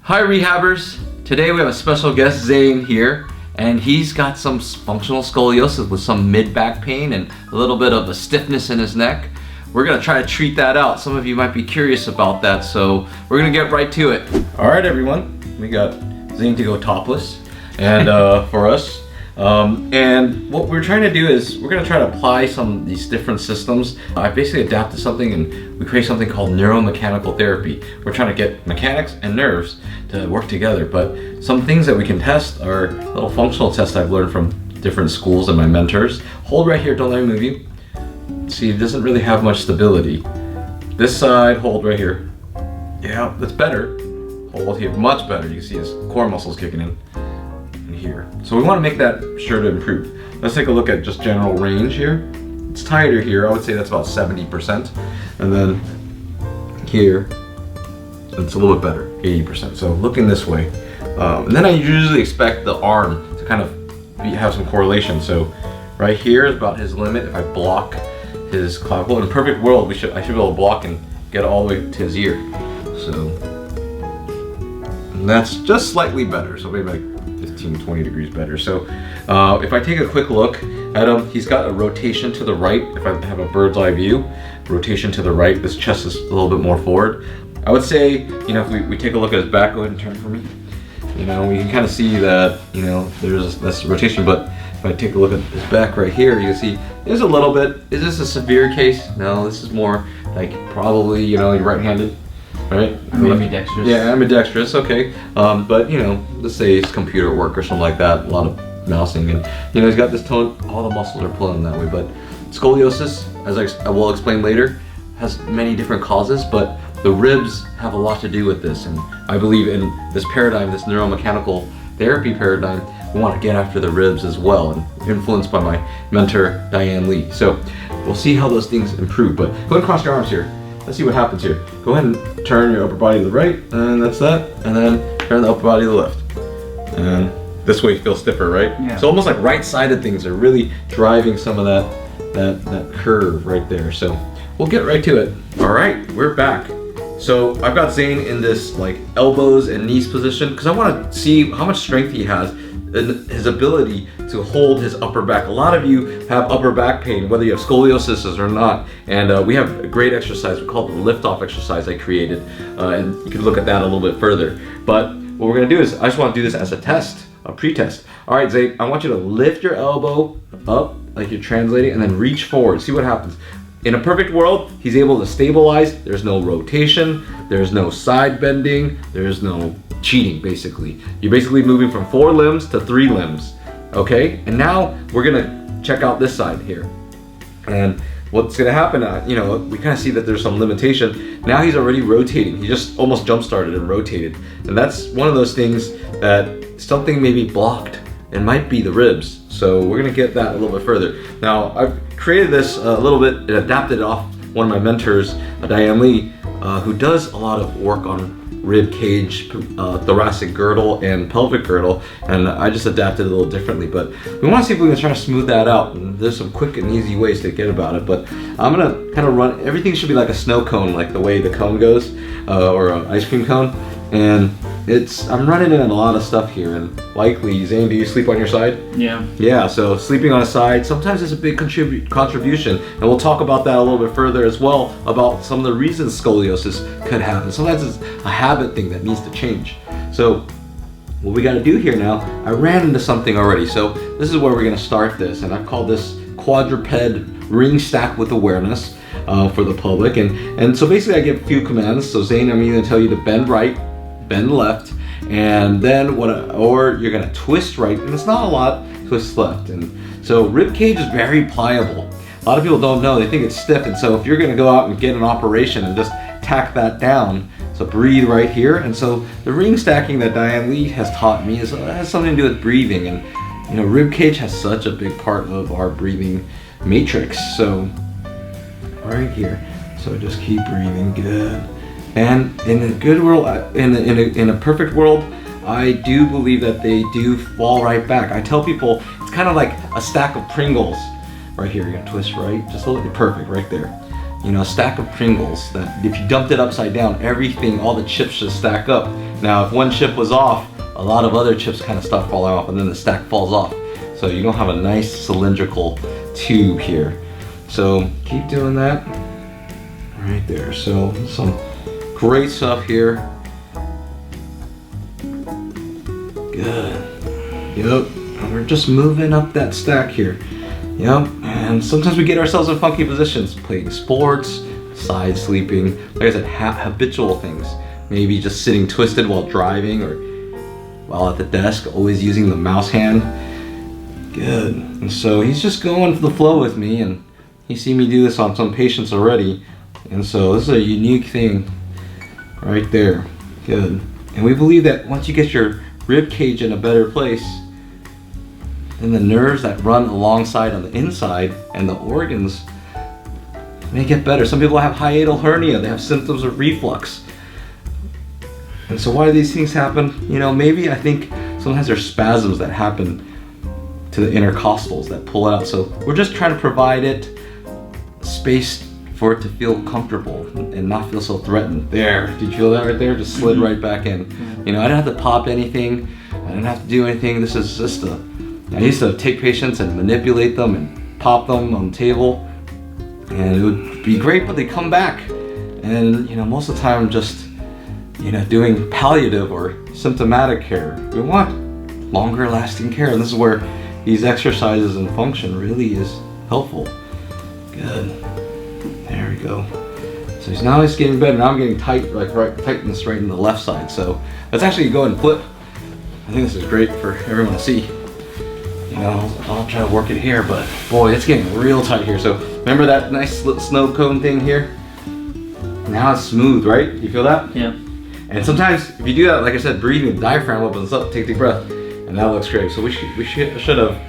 Hi Rehabbers! Today we have a special guest, Zane, here, and he's got some functional scoliosis with some mid-back pain and a little bit of a stiffness in his neck. We're gonna try to treat that out. Some of you might be curious about that, so we're gonna get right to it. Alright everyone, we got Zane to go topless and for us. And what we're trying to do is we're going to try to apply some of these different systems. I basically adapted something and we create something called neuromechanical therapy. We're trying to get mechanics and nerves to work together, but some things that we can test are little functional tests I've learned from different schools and my mentors. Hold right here, don't let me move you. See, it doesn't really have much stability. This side, hold right here. Yeah, that's better. Hold here, much better. You can see his core muscles kicking in. Here. So we want to make that sure to improve. Let's take a look at just general range here. It's tighter here. I would say that's about 70%. And then here, it's a little bit better, 80%. So looking this way. And then I usually expect the arm to kind of have some correlation. So right here is about his limit. If I block his clavicle, in a perfect world, I should be able to block and get all the way to his ear. So and that's just slightly better. So maybe like 15-20 degrees better. So if I take a quick look at him, he's got a rotation to the right. If I have a bird's eye view, rotation to the right, this chest is a little bit more forward. I would say, you know, if we take a look at his back, go ahead and turn for me. You know, we can kind of see that, you know, there's this rotation, but if I take a look at his back right here, you can see there's a little bit. Is this a severe case? No, this is more like probably, you know, you're right-handed. Right? Ambidextrous. Yeah, ambidextrous, okay. But you know, let's say it's computer work or something like that, a lot of mousing, and you know, he's got this tone, all the muscles are pulling that way. But scoliosis, as I will explain later, has many different causes, but the ribs have a lot to do with this. And I believe in this paradigm, this neuromechanical therapy paradigm, we want to get after the ribs as well, and influenced by my mentor, Diane Lee. So we'll see how those things improve, but go ahead and cross your arms here. Let's see what happens here. Go ahead and turn your upper body to the right, and that's that. And then turn the upper body to the left. And this way you feel stiffer, right? Yeah. So almost like right-sided things are really driving some of that curve right there. So we'll get right to it. All right, we're back. So I've got Zane in this like elbows and knees position because I want to see how much strength he has and his ability to hold his upper back. A lot of you have upper back pain, whether you have scoliosis or not, and we have a great exercise. We call it the Liftoff Exercise I created, and you can look at that a little bit further. But what we're gonna do is, I just wanna do this as a test, a pre-test. All right, Zane, I want you to lift your elbow up like you're translating and then reach forward, see what happens. In a perfect world, he's able to stabilize. There's no rotation, there's no side bending, there's no cheating, basically. You're basically moving from 4 limbs to 3 limbs, okay? And now we're gonna check out this side here. And what's gonna happen, you know, we kind of see that there's some limitation. Now he's already rotating. He just almost jump-started and rotated. And that's one of those things that something may be blocked. It might be the ribs. So we're gonna get that a little bit further. Now, I've created this a little bit and adapted it off one of my mentors, Diane Lee, who does a lot of work on rib cage, thoracic girdle, and pelvic girdle, and I just adapted it a little differently. But we want to see if we can try to smooth that out, and there's some quick and easy ways to get about it. But I'm gonna kind of run, everything should be like a snow cone, like the way the cone goes, or an ice cream cone, and I'm running in a lot of stuff here, and likely, Zane, do you sleep on your side? Yeah. Yeah, so sleeping on a side, sometimes it's a big contribution, and we'll talk about that a little bit further as well, about some of the reasons scoliosis could happen. Sometimes it's a habit thing that needs to change. So what we gotta do here now, I ran into something already, so this is where we're gonna start this, and I've called this quadruped ring stack with awareness for the public. And so basically I give a few commands. So Zane, I'm gonna tell you to bend right, bend left, and then or you're gonna twist right, and it's not a lot, twist left. And so rib cage is very pliable. A lot of people don't know, they think it's stiff, and so if you're gonna go out and get an operation and just tack that down, so breathe right here. And so the ring stacking that Diane Lee has taught me has something to do with breathing, and you know, rib cage has such a big part of our breathing matrix. So right here, so just keep breathing, good. And in a good world, in a perfect world, I do believe that they do fall right back. I tell people it's kind of like a stack of Pringles right here. You're gonna twist right, just a little, perfect right there. you know, a stack of Pringles that if you dumped it upside down, everything, all the chips should stack up. Now, if one chip was off, a lot of other chips kind of start falling off, and then the stack falls off. So you don't have a nice cylindrical tube here. So keep doing that right there. So some great stuff here. Good. Yep. And we're just moving up that stack here. Yep. And sometimes we get ourselves in funky positions, playing sports, side sleeping, like I said, habitual things. Maybe just sitting twisted while driving or while at the desk, always using the mouse hand. Good. And so he's just going with the flow with me, and he's seen me do this on some patients already. And so this is a unique thing right there. Good. And we believe that once you get your rib cage in a better place, then the nerves that run alongside on the inside and the organs may get better. Some people have hiatal hernia, they have symptoms of reflux. And so why do these things happen? You know, maybe I think sometimes there's spasms that happen to the intercostals that pull it out. So we're just trying to provide it space for it to feel comfortable and not feel so threatened. There, did you feel that right there? Just slid right back in. You know, I didn't have to pop anything. I didn't have to do anything. This is just I used to take patients and manipulate them and pop them on the table. And it would be great, but they come back. And, you know, most of the time I'm just, you know, doing palliative or symptomatic care. We want longer lasting care, and this is where these exercises and function really is helpful. Good. There we go. So now he's getting better. Now I'm getting tight, like tightness right in the left side. So let's actually go and flip. I think this is great for everyone to see. You know, I'll try to work it here, but boy, it's getting real tight here. So remember that nice snow cone thing here? Now it's smooth, right? You feel that? Yeah. And sometimes if you do that, like I said, breathing, the diaphragm opens up, take a deep breath, and that looks great. So we should have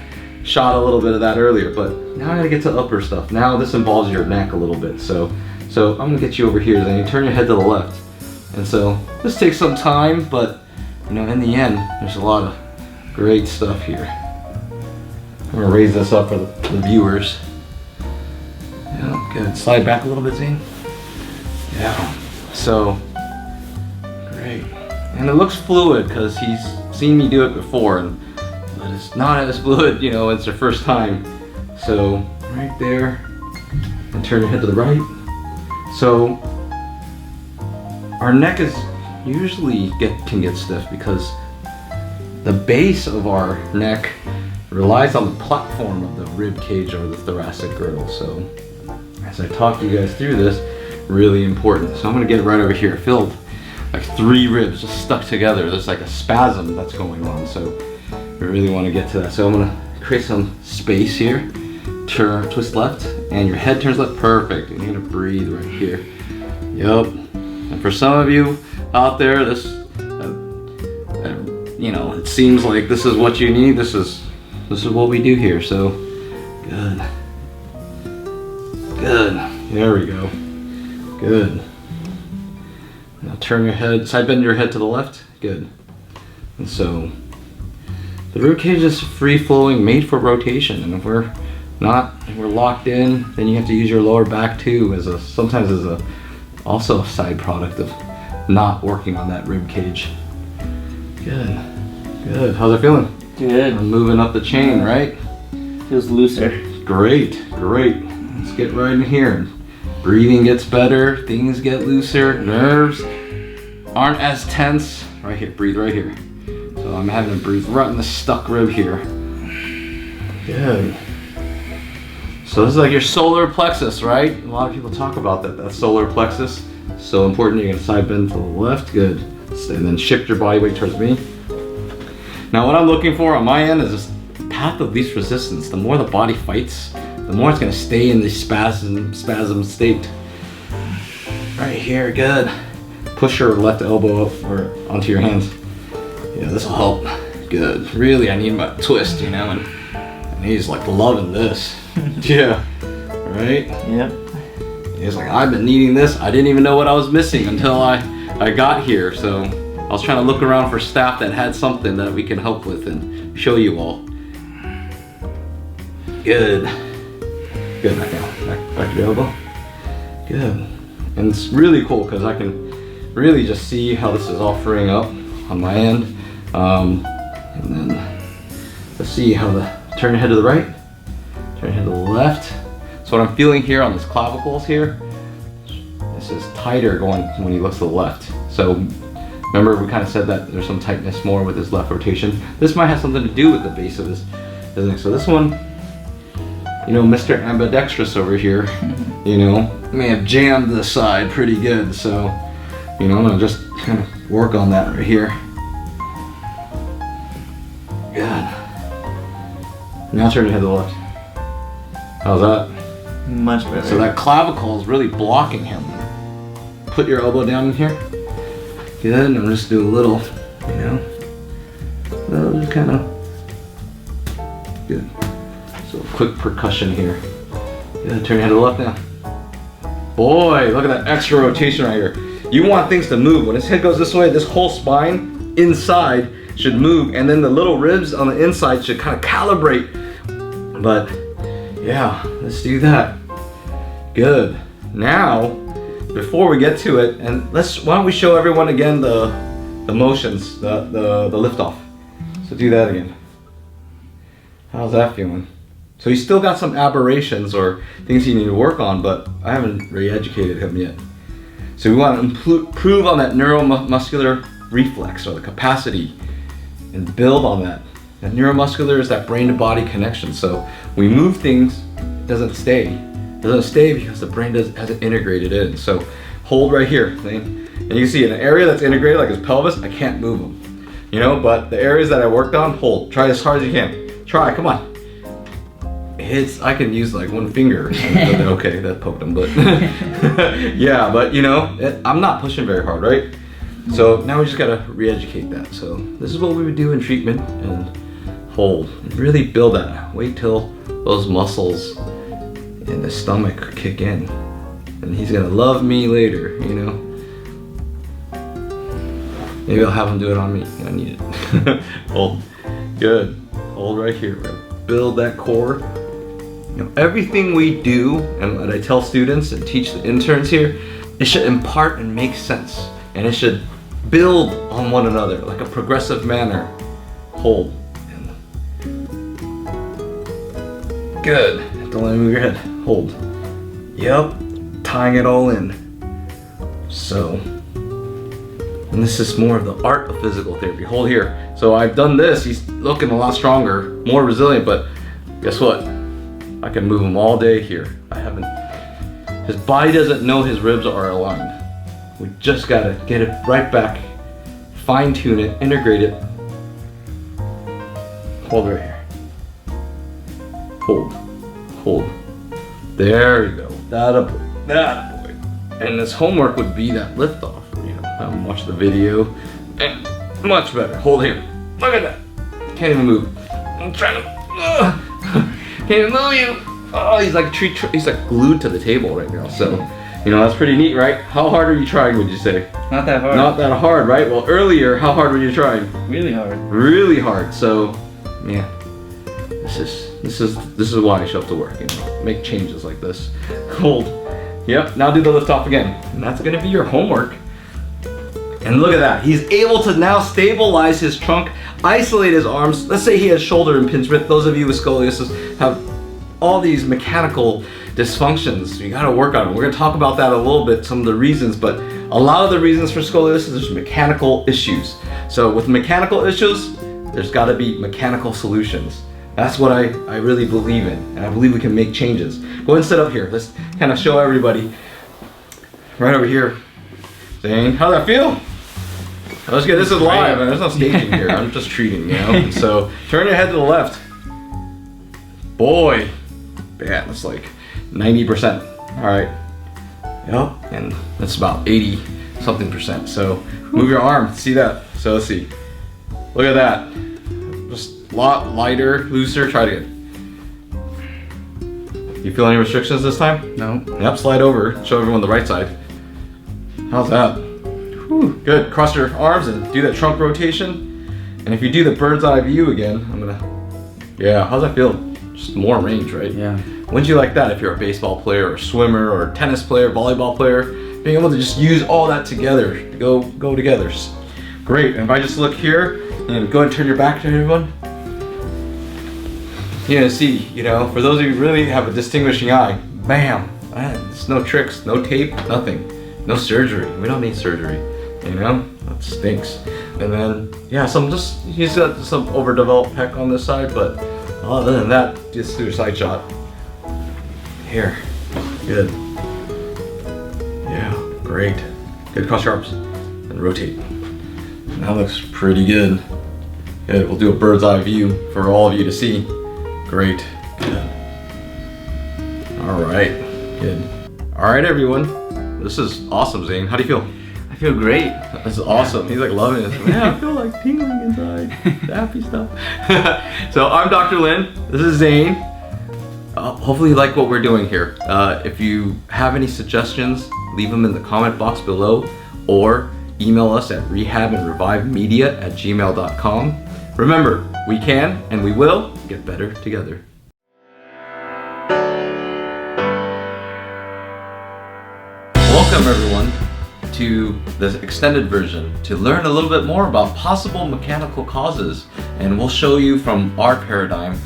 shot a little bit of that earlier, but now I gotta get to upper stuff. Now this involves your neck a little bit. So I'm gonna get you over here, then you turn your head to the left. And so this takes some time, but you know, in the end, there's a lot of great stuff here. I'm gonna raise this up for the viewers. Yeah, good. Slide back a little bit, Zane. Yeah. So great. And it looks fluid because he's seen me do it before, but it's not as fluid, you know, it's their first time. So right there, and turn your head to the right. So our neck is usually can get stiff because the base of our neck relies on the platform of the rib cage or the thoracic girdle. So as I talk you guys through this, really important. So I'm gonna get right over here. Filled like 3 ribs just stuck together. There's like a spasm that's going on. So we really want to get to that. So I'm gonna create some space here. Twist left, and your head turns left. Perfect. And you're gonna breathe right here. Yep. And for some of you out there, this, you know, it seems like this is what you need. This is what we do here. So good. Good. There we go. Good. Now turn your head, side bend your head to the left. Good. And so the rib cage is free flowing, made for rotation. And if we're locked in, then you have to use your lower back too sometimes as also a side product of not working on that rib cage. Good. Good. How's it feeling? Good. I'm moving up the chain, right? Feels looser. Great. Great. Let's get right in here. Breathing gets better, things get looser, nerves aren't as tense. Right here, breathe right here. So I'm having to breathe right in the stuck rib here. Good. So this is like your solar plexus, right? A lot of people talk about that solar plexus. So important. You're gonna side bend to the left, good. And then shift your body weight towards me. Now what I'm looking for on my end is this path of least resistance. The more the body fights, the more it's gonna stay in this spasm state. Right here, good. Push your left elbow up or onto your hands. Yeah, this will help. Good. Really, I need my twist, you know, and he's like loving this. Yeah. Right? Yep. He's like, I've been needing this. I didn't even know what I was missing until I got here. So I was trying to look around for staff that had something that we can help with and show you all. Good. Good, back down. Back to the elbow. Good. And it's really cool because I can really just see how this is all freeing up on my end. And then let's see how turn your head to the right, turn your head to the left. So what I'm feeling here on this clavicles here, this is tighter going when he looks to the left. So remember we kind of said that there's some tightness more with his left rotation. This might have something to do with the base of his neck. So this one, you know, Mr. Ambidextrous over here, you know, may have jammed the side pretty good. So, you know, I'm gonna just kind of work on that right here. Good. Now turn your head to the left. How's that? Much better. So that clavicle is really blocking him. Put your elbow down in here. Good, and I'm just do a little, you know, just kind of, good. So quick percussion here. Good, turn your head to the left now. Boy, look at that extra rotation right here. You want things to move. When his head goes this way, this whole spine inside should move, and then the little ribs on the inside should kind of calibrate. But yeah, let's do that. Good. Now, before we get to it, and why don't we show everyone again the motions, the liftoff. So do that again. How's that feeling? So he's still got some aberrations or things you need to work on, but I haven't re-educated him yet. So we want to improve on that neuromuscular reflex or the capacity and build on that. And neuromuscular is that brain to body connection. So we move things, it doesn't stay. It doesn't stay because the brain hasn't integrated in. So hold right here, see? And you see in an area that's integrated like his pelvis, I can't move them. You know, but the areas that I worked on, hold. Try as hard as you can. Try, come on. I can use like one finger. Okay, that poked him, but yeah, but you know, I'm not pushing very hard, right? So now we just gotta re-educate that. So this is what we would do in treatment, and hold. And really build that. Wait till those muscles in the stomach kick in. And he's gonna love me later, you know? Maybe I'll have him do it on me. I need it. Hold. Good. Hold right here. Right? Build that core. You know, everything we do, and what I tell students and teach the interns here, it should impart and make sense. And it should build on one another, like a progressive manner. Hold. Good. Don't let me move your head. Hold. Yep. Tying it all in. So, and this is more of the art of physical therapy. Hold here. So I've done this. He's looking a lot stronger, more resilient, but guess what? I can move him all day here. His body doesn't know his ribs are aligned. We just gotta get it right back, fine tune it, integrate it. Hold right here. Hold. Hold. There you go. That boy. And this homework would be that liftoff. You know, have him watch the video. And much better. Hold here. Look at that. Can't even move. I'm trying to. Can't even move you. Oh, he's like he's like glued to the table right now. So, you know, that's pretty neat, right? How hard are you trying, would you say? Not that hard. Not that hard, right? Well, earlier, how hard were you trying? Really hard. Really hard. So, yeah. This is why I show up to work, you know, make changes like this. Hold. Yep, now do the lift off again. And that's gonna be your homework. And look at that, he's able to now stabilize his trunk, isolate his arms. Let's say he has shoulder impingement. Those of you with scoliosis have all these mechanical dysfunctions. You gotta work on it. We're gonna talk about that a little bit, some of the reasons, but a lot of the reasons for scoliosis is mechanical issues. So with mechanical issues, there's gotta be mechanical solutions. That's what I really believe in, and I believe we can make changes. Go ahead and sit up here. Let's kind of show everybody. Right over here. Zane, how's that feel? Let's get, this is live, and there's no staging here. I'm just treating, you know? So turn your head to the left. Boy, man, that's like 90%. All right. Yep, and that's about 80-something%. So move your arm, see that? So let's see. Look at that. Just a lot lighter, looser. Try it again. You feel any restrictions this time? No. Yep, slide over. Show everyone the right side. How's that? Whew. Good. Cross your arms and do that trunk rotation. And if you do the bird's eye view again, yeah, how's that feel? Just more range, right? Yeah. wouldn't you like that if you're a baseball player or swimmer or tennis player, volleyball player, being able to just use all that together, to go together. Great. And if I just look here and go ahead and turn your back to everyone, you're gonna see, you know, for those of you who really have a distinguishing eye, bam, it's no tricks, no tape, nothing, no surgery. We don't need surgery, you know, that stinks. And then, yeah, he's got some overdeveloped pec on this side, but other than that, just do a side shot. Here, good. Yeah, great. Good, cross your arms and rotate. That looks pretty good. Good, we'll do a bird's eye view for all of you to see. Great, good. All right, good. All right, everyone. This is awesome, Zane. How do you feel? I feel great. This is awesome. He's like loving it. Yeah, I feel like tingling inside. The happy stuff. So I'm Dr. Lin. This is Zane. Hopefully you like what we're doing here. If you have any suggestions, leave them in the comment box below or email us at rehabandrevivemedia@gmail.com. Remember, we can and we will get better together. Welcome everyone to the extended version to learn a little bit more about possible mechanical causes, and we'll show you from our paradigm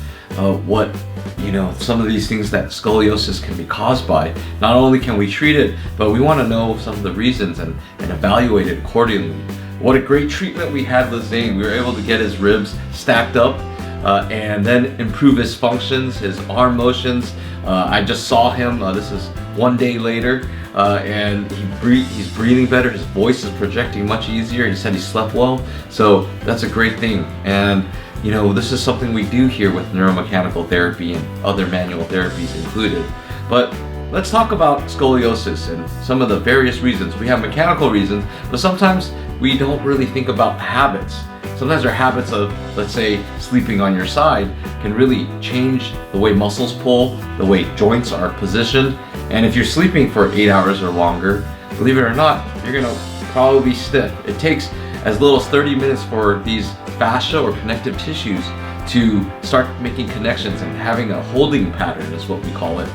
what, you know, some of these things that scoliosis can be caused by. Not only can we treat it, but we want to know some of the reasons and evaluate it accordingly. What a great treatment we had with Zane. We were able to get his ribs stacked up and then improve his functions, his arm motions. I just saw him, this is one day later, and he's breathing better, his voice is projecting much easier, he said he slept well, so that's a great thing. And you know, this is something we do here with neuromechanical therapy and other manual therapies included. But let's talk about scoliosis and some of the various reasons. We have mechanical reasons, but sometimes we don't really think about habits. Sometimes our habits of, let's say, sleeping on your side can really change the way muscles pull, the way joints are positioned. And if you're sleeping for 8 hours or longer, believe it or not, you're gonna probably be stiff. It takes as little as 30 minutes for these fascia or connective tissues to start making connections and having a holding pattern is what we call it.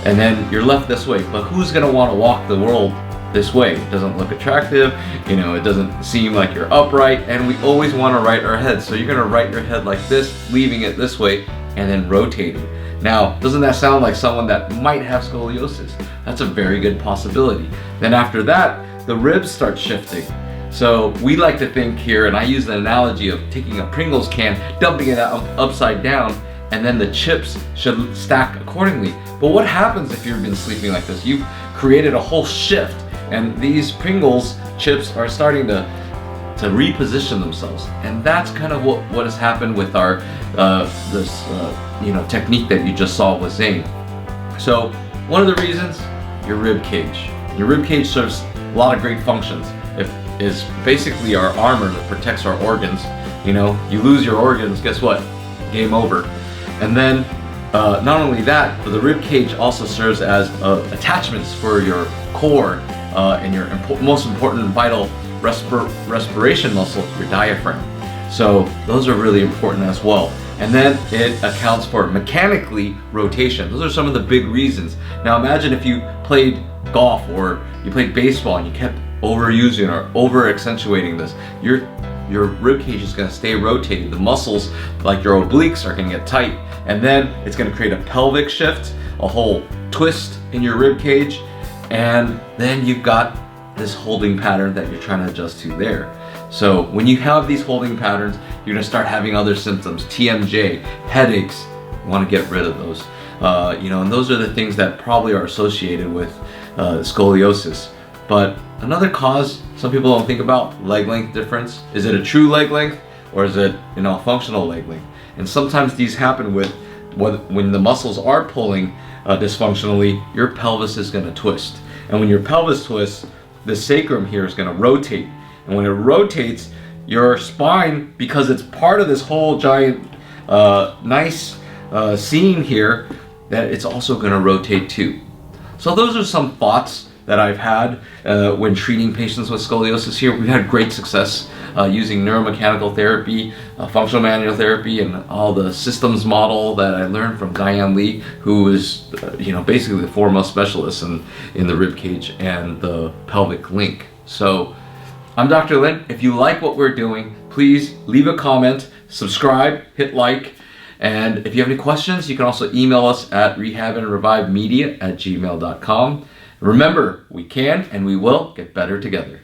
And then you're left this way. But who's gonna wanna walk the world this way? It doesn't look attractive, you know, it doesn't seem like you're upright, and we always wanna right our head. So you're gonna right your head like this, leaving it this way, and then rotating. Now, doesn't that sound like someone that might have scoliosis? That's a very good possibility. Then after that, the ribs start shifting. So we like to think here, and I use the analogy of taking a Pringles can, dumping it out upside down, and then the chips should stack accordingly. But what happens if you've been sleeping like this? You've created a whole shift, and these Pringles chips are starting to reposition themselves. And that's kind of what has happened with our you know, technique that you just saw with Zane. So one of the reasons, your rib cage. Your rib cage serves a lot of great functions. It is basically our armor that protects our organs. You know, you lose your organs, guess what? Game over. And then not only that, but the rib cage also serves as attachments for your core and your most important vital respiration muscle, your diaphragm. So those are really important as well. And then it accounts for mechanically rotation. Those are some of the big reasons. Now imagine if you played golf or you played baseball and you kept overusing or over accentuating this. Your rib cage is going to stay rotated. The muscles like your obliques are going to get tight, and then it's going to create a pelvic shift, a whole twist in your rib cage, and then you've got this holding pattern that you're trying to adjust to there. So when you have these holding patterns, you're going to start having other symptoms, TMJ, headaches. You want to get rid of those. You know, and those are the things that probably are associated with scoliosis. But another cause some people don't think about, leg length difference. Is it a true leg length, or is it, you know, a functional leg length? And sometimes these happen with when the muscles are pulling dysfunctionally, your pelvis is going to twist. And when your pelvis twists, the sacrum here is going to rotate. And when it rotates, your spine, because it's part of this whole giant nice scene here, that it's also going to rotate too. So those are some thoughts that I've had when treating patients with scoliosis here. We've had great success using neuromechanical therapy, functional manual therapy, and all the systems model that I learned from Diane Lee, who is basically the foremost specialist in the rib cage and the pelvic link. So I'm Dr. Lin. If you like what we're doing, please leave a comment, subscribe, hit like, and if you have any questions, you can also email us at rehabandrevivemedia@gmail.com. Remember, we can and we will get better together.